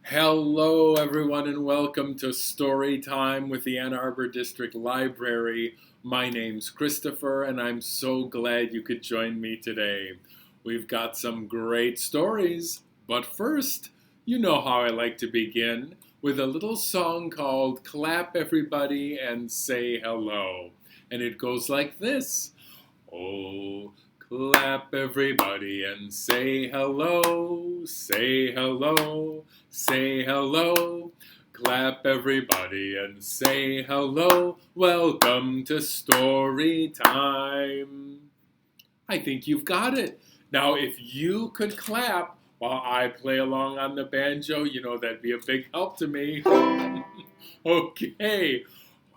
Hello, everyone, and welcome to Storytime with the Ann Arbor District Library. My name's Christopher, and I'm so glad you could join me today. We've got some great stories, but first, you know how I like to begin with a little song called Clap Everybody and Say Hello. And it goes like this. Oh, clap everybody and say hello, say hello, say hello. Clap everybody and say hello. Welcome to story time. I think you've got it. Now, if you could clap while I play along on the banjo, that'd be a big help to me. Okay.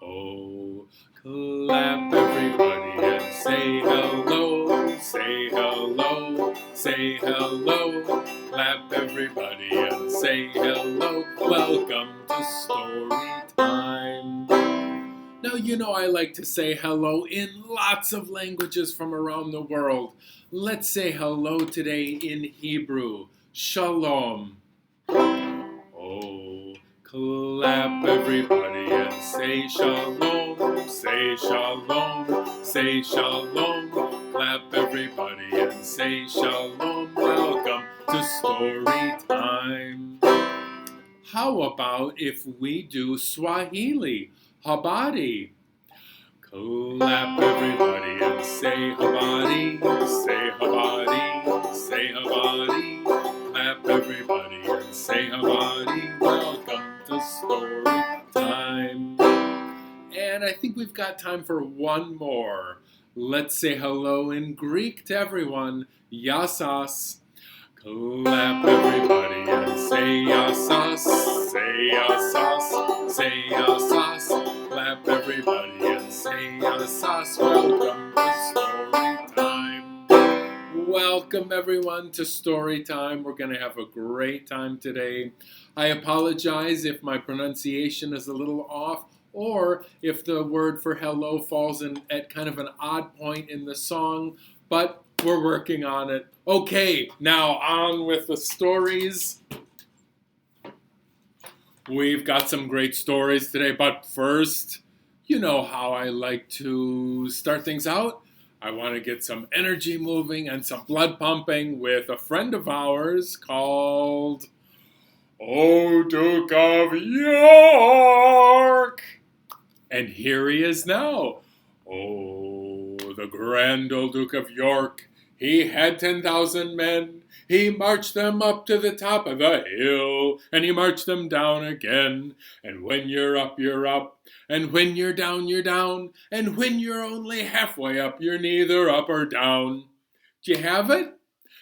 Oh, clap everybody and say hello, say hello, say hello. Clap everybody and say hello. Welcome to story time. Now, I like to say hello in lots of languages from around the world. Let's say hello today in Hebrew. Shalom. Oh, clap everybody and say shalom, say shalom, say shalom. Clap everybody and say shalom. Welcome to story time. How about if we do Swahili? Habari. Clap everybody and say habari, say habari, say habari. Clap everybody and say habari. Welcome to story time. And I think we've got time for one more. Let's say hello in Greek to everyone. Yassas. Clap everybody and say yassas, say yassas, say yassas. Clap everybody and say yassas. Welcome to story time. Welcome everyone to story time. We're going to have a great time today. I apologize if my pronunciation is a little off, or if the word for hello falls in at kind of an odd point in the song, but we're working on it. Okay, now on with the stories. We've got some great stories today, but first, you know how I like to start things out. I want to get some energy moving and some blood pumping with a friend of ours called Duke of York. And here he is now. Oh, the grand old Duke of York. He had 10,000 men. He marched them up to the top of the hill, and he marched them down again. And when you're up, you're up. And when you're down, you're down. And when you're only halfway up, you're neither up or down. Do you have it?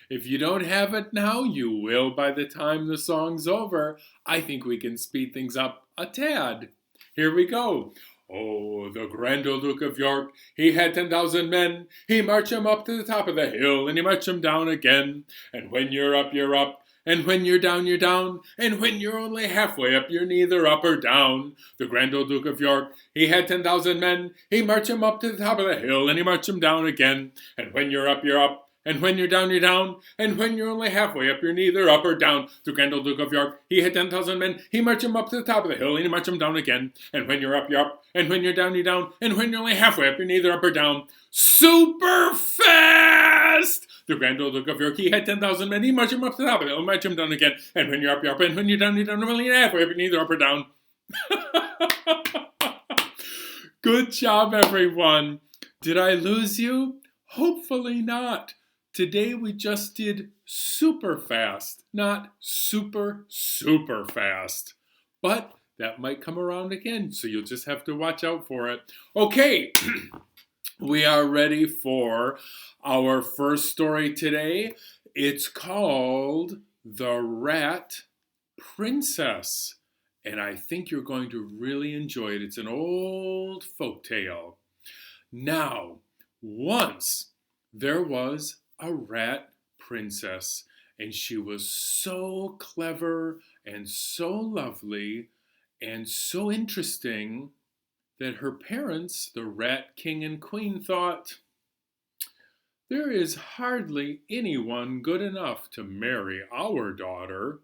If you don't have it now, you will by the time the song's over. I think we can speed things up a tad. Here we go. Oh, the grand old Duke of York, he had 10,000 men. He marched them up to the top of the hill, and he marched them down again. And when you're up, you're up. And when you're down, you're down. And when you're only halfway up, you're neither up or down. The grand old Duke of York, he had 10,000 men. He marched them up to the top of the hill, and he marched them down again. And when you're up, you're up. And when you're down, you're down. And when you're only halfway up, you're neither up or down. The grand old Duke of York, he had 10,000 men. He marched them up to the top of the hill, and he marched them down again. And when you're up, you're up. And when you're down, you're down. And when you're only halfway up, you're neither up or down. Super fast! The grand old Duke of York, he had 10,000 men. He marched them up to the top of the hill, and marched them down again. And when you're up, you're up. And when you're down, you're down. And when you're halfway up, you're neither up or down. Good job, everyone. Did I lose you? Hopefully not. Today we just did super fast, not super fast. But that might come around again, so you'll just have to watch out for it. Okay, we are ready for our first story today. It's called The Rat Princess, and I think you're going to really enjoy it. It's an old folk tale. Now, once there was a rat princess, and she was so clever and so lovely and so interesting that her parents, the rat king and queen, thought, there is hardly anyone good enough to marry our daughter.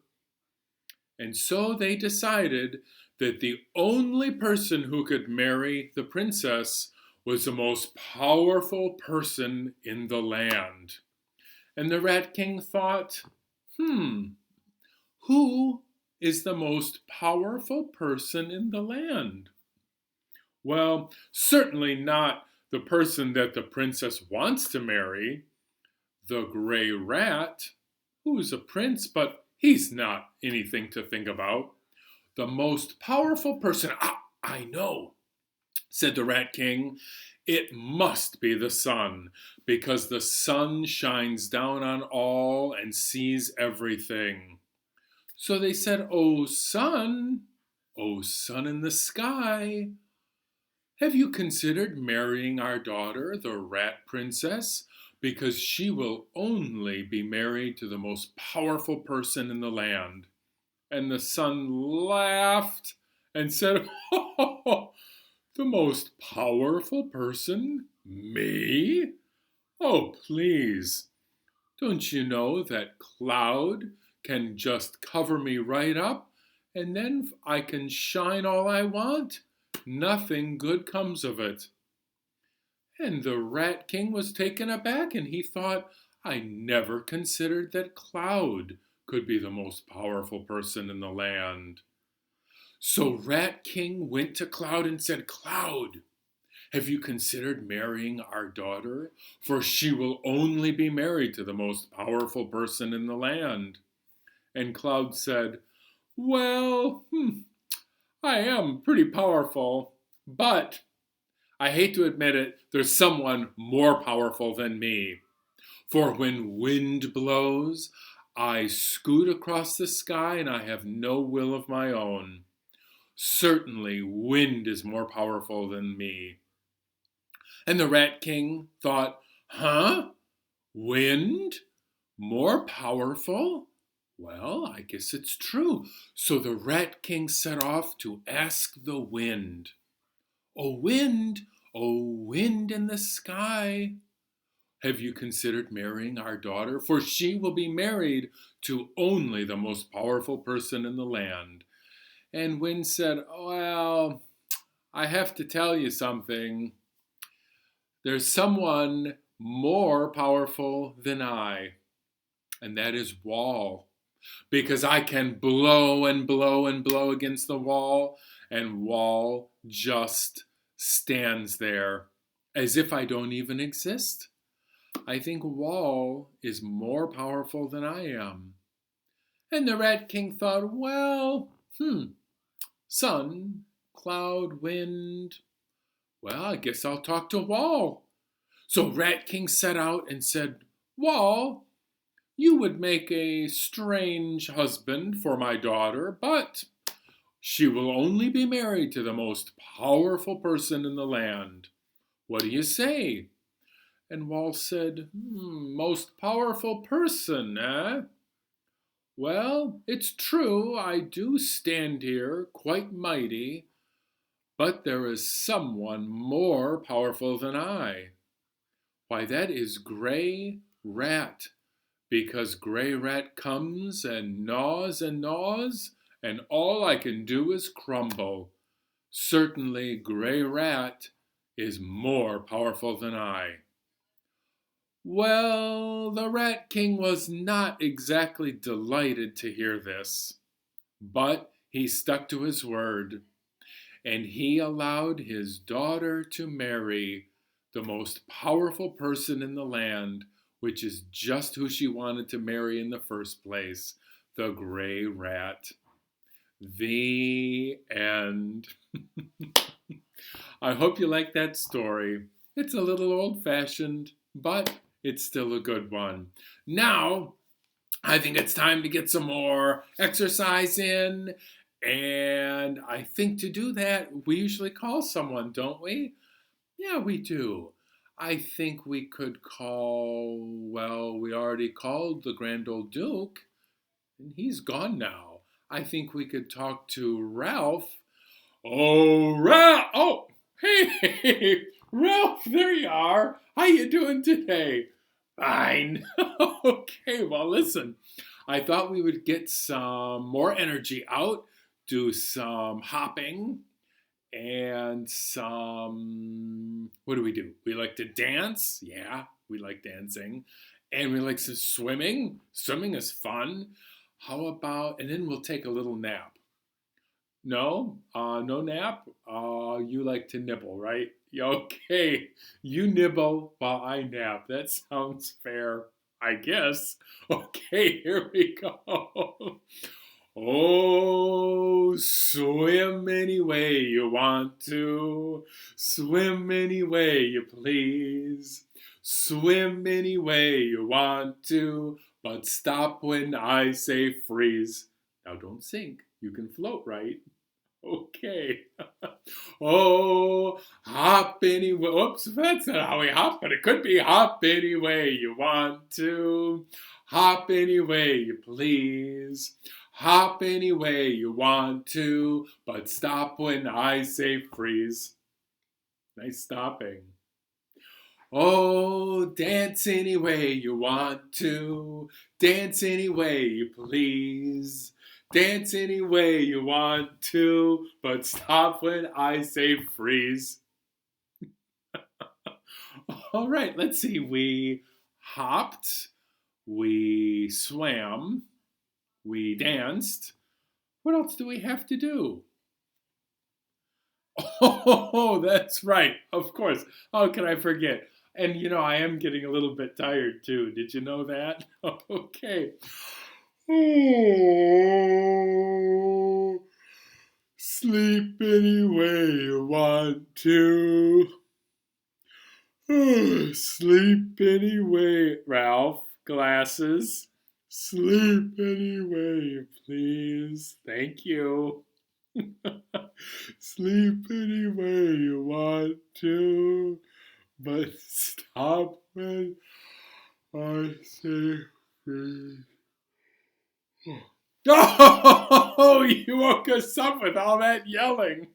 And so they decided that the only person who could marry the princess was the most powerful person in the land. And the Rat King thought, who is the most powerful person in the land? Well, certainly not the person that the princess wants to marry, the gray rat, who's a prince, but he's not anything to think about. The most powerful person, I know, said the Rat King. It must be the sun, because the sun shines down on all and sees everything. So they said, oh sun in the sky, have you considered marrying our daughter, the rat princess? Because she will only be married to the most powerful person in the land. And the sun laughed and said, oh, the most powerful person? Me? Oh, please. Don't you know that cloud can just cover me right up, and then I can shine all I want? Nothing good comes of it. And the Rat King was taken aback, and he thought, I never considered that Cloud could be the most powerful person in the land. So Rat King went to Cloud and said, Cloud, have you considered marrying our daughter? For she will only be married to the most powerful person in the land. And Cloud said, well, I am pretty powerful, but I hate to admit it, there's someone more powerful than me. For when wind blows, I scoot across the sky and I have no will of my own. Certainly, wind is more powerful than me. And the Rat King thought, Wind? More powerful? Well, I guess it's true. So the Rat King set off to ask the wind. Oh, wind in the sky, have you considered marrying our daughter? For she will be married to only the most powerful person in the land. And Wind said, well, I have to tell you something. There's someone more powerful than I, and that is Wall. Because I can blow and blow and blow against the wall, and Wall just stands there as if I don't even exist. I think Wall is more powerful than I am. And the Rat King thought, well, sun, cloud, wind. Well, I guess I'll talk to Wall. So Rat King set out and said, Wall, you would make a strange husband for my daughter, but she will only be married to the most powerful person in the land. What do you say? And Wall said, most powerful person, eh? Well, it's true, I do stand here quite mighty, but there is someone more powerful than I. Why, that is Gray Rat, because Gray Rat comes and gnaws, and all I can do is crumble. Certainly, Gray Rat is more powerful than I. Well, the Rat King was not exactly delighted to hear this, but he stuck to his word, and he allowed his daughter to marry the most powerful person in the land, which is just who she wanted to marry in the first place, the Gray Rat. The end. I hope you like that story. It's a little old-fashioned, but it's still a good one. Now, I think it's time to get some more exercise in. And I think to do that, we usually call someone, don't we? Yeah, we do. I think we could call, well, we already called the Grand Old Duke, and he's gone now. I think we could talk to Ralph. Oh, Ralph! Oh, hey, Ralph, there you are. How you doing today? Fine. Okay, well, listen. I thought we would get some more energy out, do some hopping, and some, what do we do? We like to dance. Yeah, we like dancing. And we like some swimming. Swimming is fun. How about, and then we'll take a little nap. No, no nap. You like to nibble, right? Yeah, okay, you nibble while I nap. That sounds fair, I guess. Okay, here we go. Oh, swim any way you want to, swim any way you please, swim any way you want to, but stop when I say freeze. Now don't sink, you can float, right? Okay. Oh, hop any way. Oops, that's not how we hop, but it could be hop any way you want to. Hop any way you please. Hop any way you want to, but stop when I say freeze. Nice stopping. Oh, dance any way you want to. Dance any way you please. Dance any way you want to, but stop when I say freeze. All right, let's see. We hopped, we swam, we danced. What else do we have to do? Oh, that's right. Of course. How can I forget? And I am getting a little bit tired too. Did you know that? Okay. Oh, sleep any way you want to. Oh, sleep any way, Ralph. Glasses. Sleep any way you please. Thank you. Sleep any way you want to, but stop when I say freeze. Oh, you woke us up with all that yelling.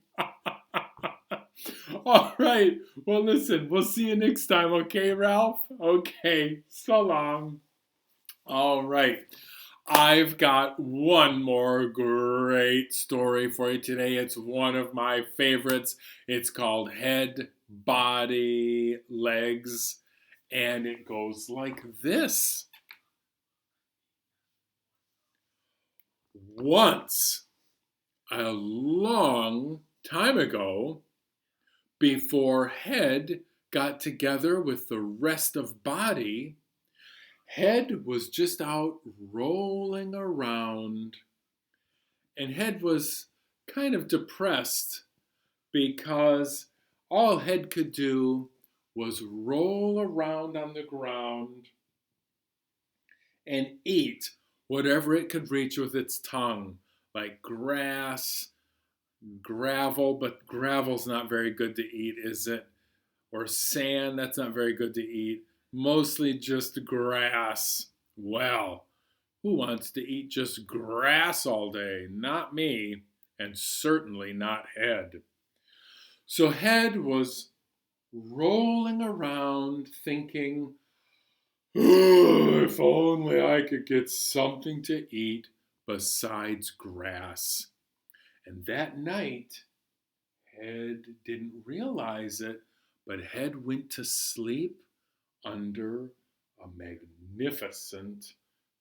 All right. Well, listen, we'll see you next time, okay, Ralph? Okay. So long. All right. I've got one more great story for you today. It's one of my favorites. It's called Head, Body, Legs, and it goes like this. Once, a long time ago, before Head got together with the rest of Body, Head was just out rolling around, and Head was kind of depressed because all Head could do was roll around on the ground and eat whatever it could reach with its tongue, like grass, gravel, but gravel's not very good to eat, is it? Or sand, that's not very good to eat. Mostly just grass. Well, who wants to eat just grass all day? Not me, and certainly not Head. So Head was rolling around thinking, "Oh, if only I could get something to eat besides grass." And that night, Head didn't realize it, but Head went to sleep under a magnificent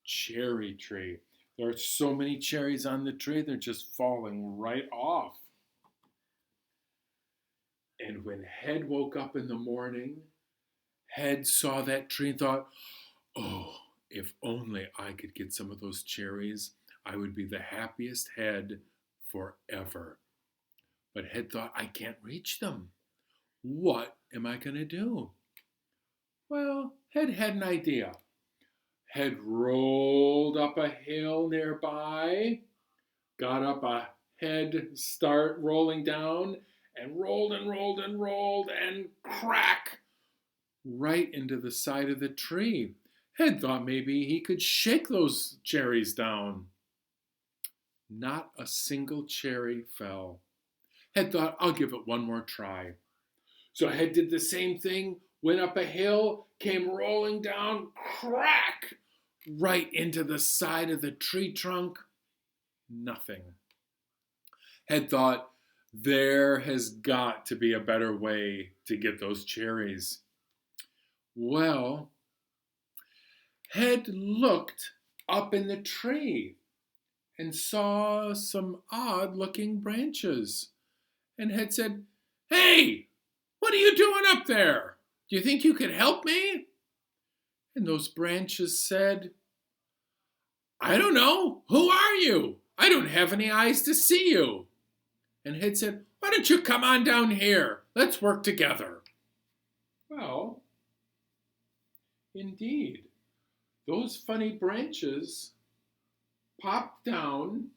cherry tree. There are so many cherries on the tree, they're just falling right off. And when Head woke up in the morning, Head saw that tree and thought, "Oh, if only I could get some of those cherries, I would be the happiest Head forever." But Head thought, "I can't reach them. What am I going to do?" Well, Head had an idea. Head rolled up a hill nearby, got up a head start rolling down, and rolled and rolled and rolled, and crack! Right into the side of the tree. Head thought maybe he could shake those cherries down. Not a single cherry fell. Head thought, "I'll give it one more try." So Head did the same thing, went up a hill, came rolling down, crack! right into the side of the tree trunk? Nothing. Head thought, there has got to be a better way to get those cherries. Well, Head looked up in the tree and saw some odd looking branches. And Head said, "Hey, what are you doing up there? Do you think you could help me?" And those branches said, "I don't know. Who are you? I don't have any eyes to see you." And Head said, "Why don't you come on down here? Let's work together." Well, indeed, those funny branches popped down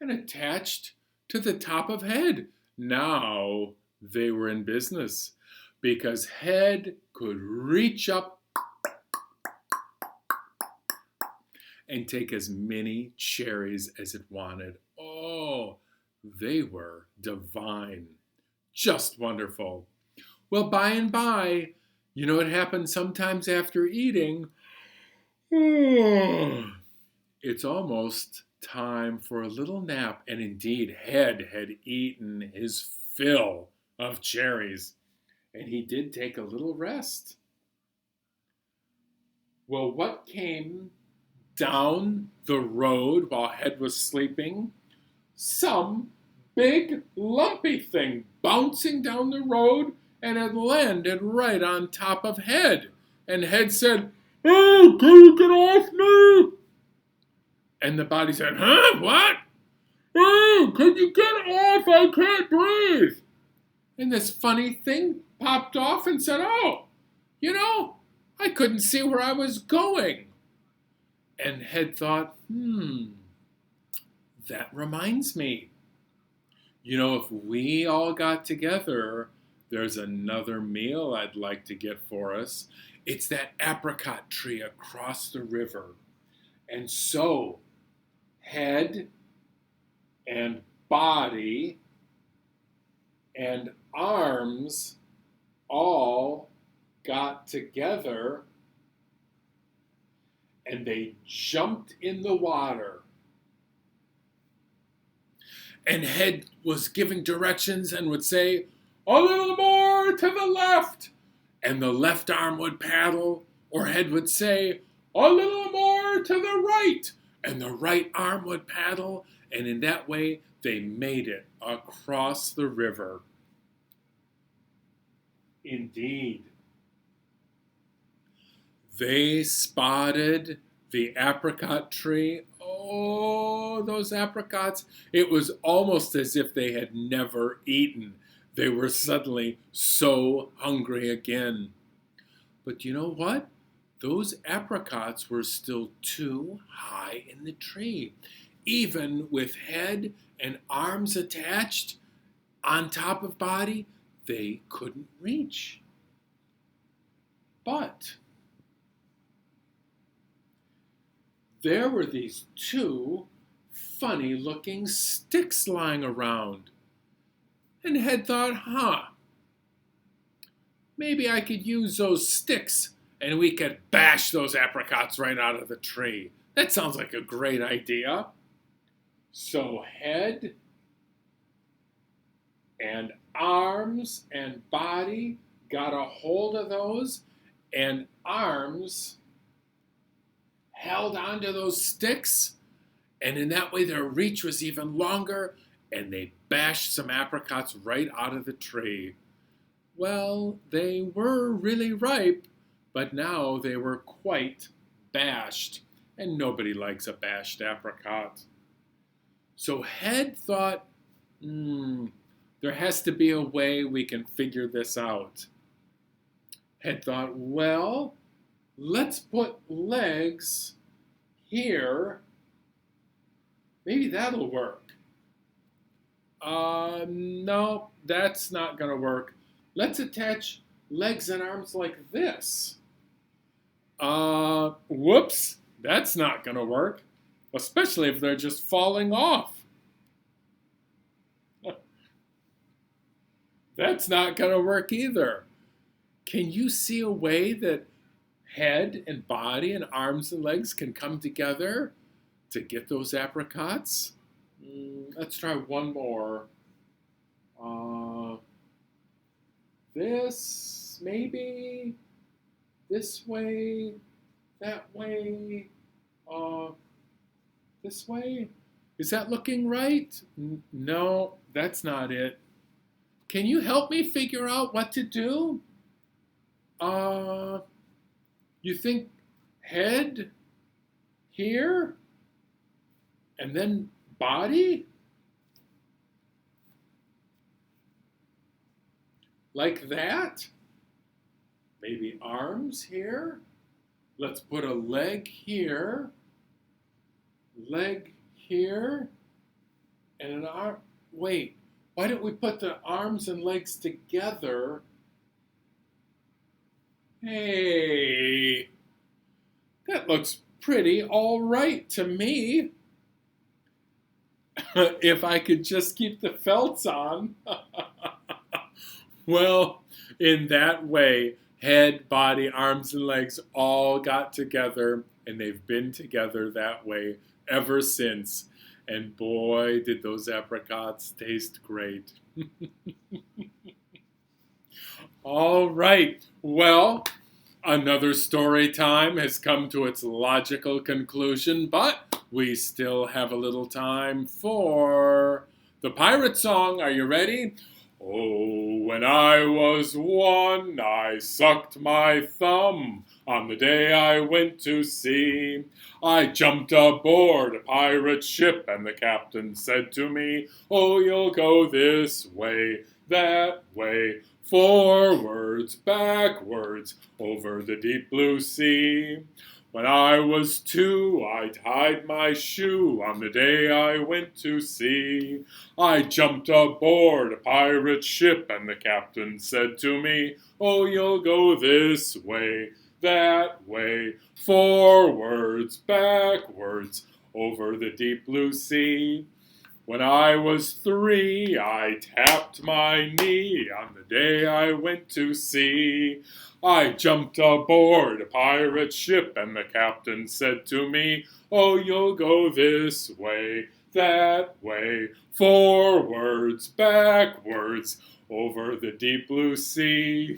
and attached to the top of Head. Now they were in business because Head could reach up and take as many cherries as it wanted. Oh, they were divine. Just wonderful. Well, by and by, you know what happens sometimes after eating? It's almost time for a little nap. And indeed, Head had eaten his fill of cherries. And he did take a little rest. Well, what came down the road while Head was sleeping? Some big lumpy thing bouncing down the road, and it landed right on top of Head. And Head said, "Oh, can you get off me?" And the body said, "Huh? What? Oh, can you get off? I can't breathe." And this funny thing popped off and said, "Oh, you know, I couldn't see where I was going." And Head thought, that reminds me. You know, if we all got together, there's another meal I'd like to get for us. It's that apricot tree across the river. And so, Head and body and arms all got together and they jumped in the water. And Head was giving directions and would say, "A little more to the left." And the left arm would paddle, or Head would say, "A little more to the right." And the right arm would paddle, and in that way they made it across the river. Indeed. They spotted the apricot tree. Oh, those apricots. It was almost as if they had never eaten. They were suddenly so hungry again. But you know what? Those apricots were still too high in the tree. Even with head and arms attached on top of body, they couldn't reach. But there were these two funny looking sticks lying around. And Head thought, maybe I could use those sticks and we could bash those apricots right out of the tree. That sounds like a great idea. So Head and arms and body got a hold of those, and arms held onto those sticks, and in that way their reach was even longer, and they bashed some apricots right out of the tree. Well, they were really ripe, but now they were quite bashed, and nobody likes a bashed apricot. So Head thought, there has to be a way we can figure this out. Head thought, well, let's put legs here. Maybe that'll work. No, that's not going to work. Let's attach legs and arms like this. Whoops, that's not going to work, especially if they're just falling off. That's not going to work either. Can you see a way that head and body and arms and legs can come together to get those apricots? Let's try one more. Uh, this, maybe, this way, that way, uh, this way. Is that looking right? No, that's not it. Can you help me figure out what to do? Uh, you think head here and then body? Like that? Maybe arms here? Let's put a leg here, leg here, and an arm. Wait, why don't we put the arms and legs together? Hey, that looks pretty all right to me. If I could just keep the felts on. Well, in that way, head, body, arms, and legs all got together, and they've been together that way ever since. And boy, did those apricots taste great. All right. Well, another story time has come to its logical conclusion, but we still have a little time for the pirate song. Are you ready? Oh, when I was one, I sucked my thumb on the day I went to sea. I jumped aboard a pirate ship, and the captain said to me, "Oh, you'll go this way, that way, forwards, backwards, over the deep blue sea." When I was two, I tied my shoe on the day I went to sea. I jumped aboard a pirate ship, and the captain said to me, "Oh, you'll go this way, that way, forwards, backwards, over the deep blue sea." When I was three, I tapped my knee on the day I went to sea. I jumped aboard a pirate ship, and the captain said to me, "Oh, you'll go this way, that way, forwards, backwards, over the deep blue sea."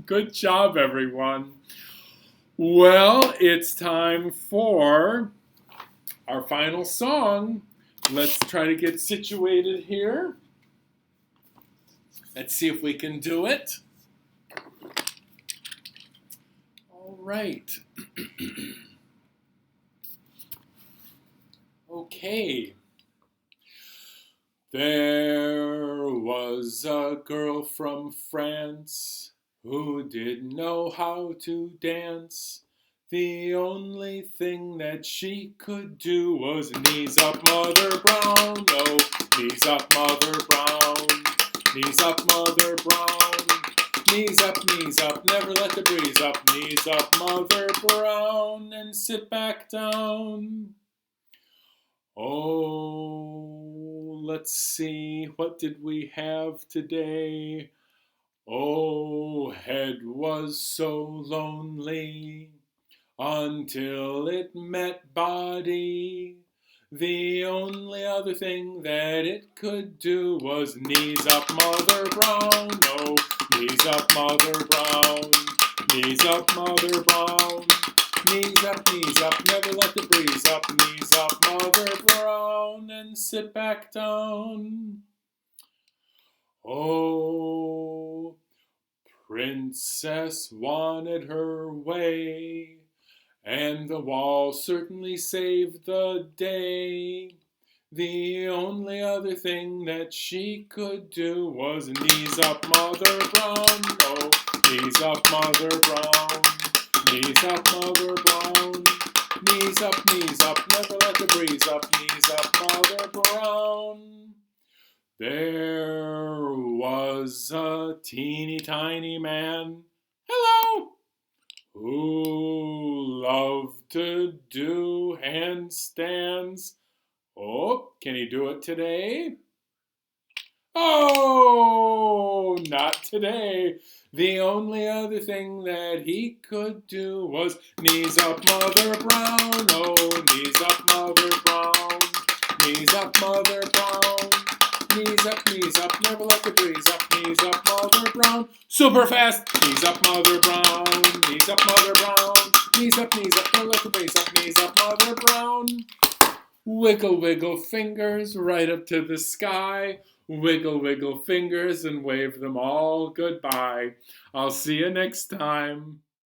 Good job, everyone. Well, it's time for our final song. Let's try to get situated here. Let's see if we can do it. All right. Okay. There was a girl from France who didn't know how to dance. The only thing that she could do was knees up, Mother Brown. Oh, knees up, Mother Brown. Knees up, Mother Brown. Knees up, never let the breeze up. Knees up, Mother Brown, and sit back down. Oh, let's see, what did we have today? Oh, head was so lonely until it met body. The only other thing that it could do was knees up, Mother Brown. Oh, knees up, Mother Brown. Knees up, Mother Brown. Knees up, never let the breeze up. Knees up, Mother Brown, and sit back down. Oh, Princess wanted her way, and the wall certainly saved the day. The only other thing that she could do was knees up, Mother Brown. Oh, knees up, Mother Brown. Knees up, Mother Brown. Knees up, never let the breeze up. Knees up, Mother Brown. There was a teeny tiny man, hello, who loved to do handstands. Oh, can he do it today? Oh, not today. The only other thing that he could do was knees up, Mother Brown. Oh, knees up, Mother Brown. Knees up, Mother Brown. Knees up, never let the breeze up. Knees up, Mother Brown. Super fast. Knees up, Mother Brown. Knees up, Mother Brown. Knees up, never let the breeze up. Knees up, Mother Brown. Wiggle, wiggle fingers right up to the sky. Wiggle, wiggle fingers and wave them all goodbye. I'll see you next time.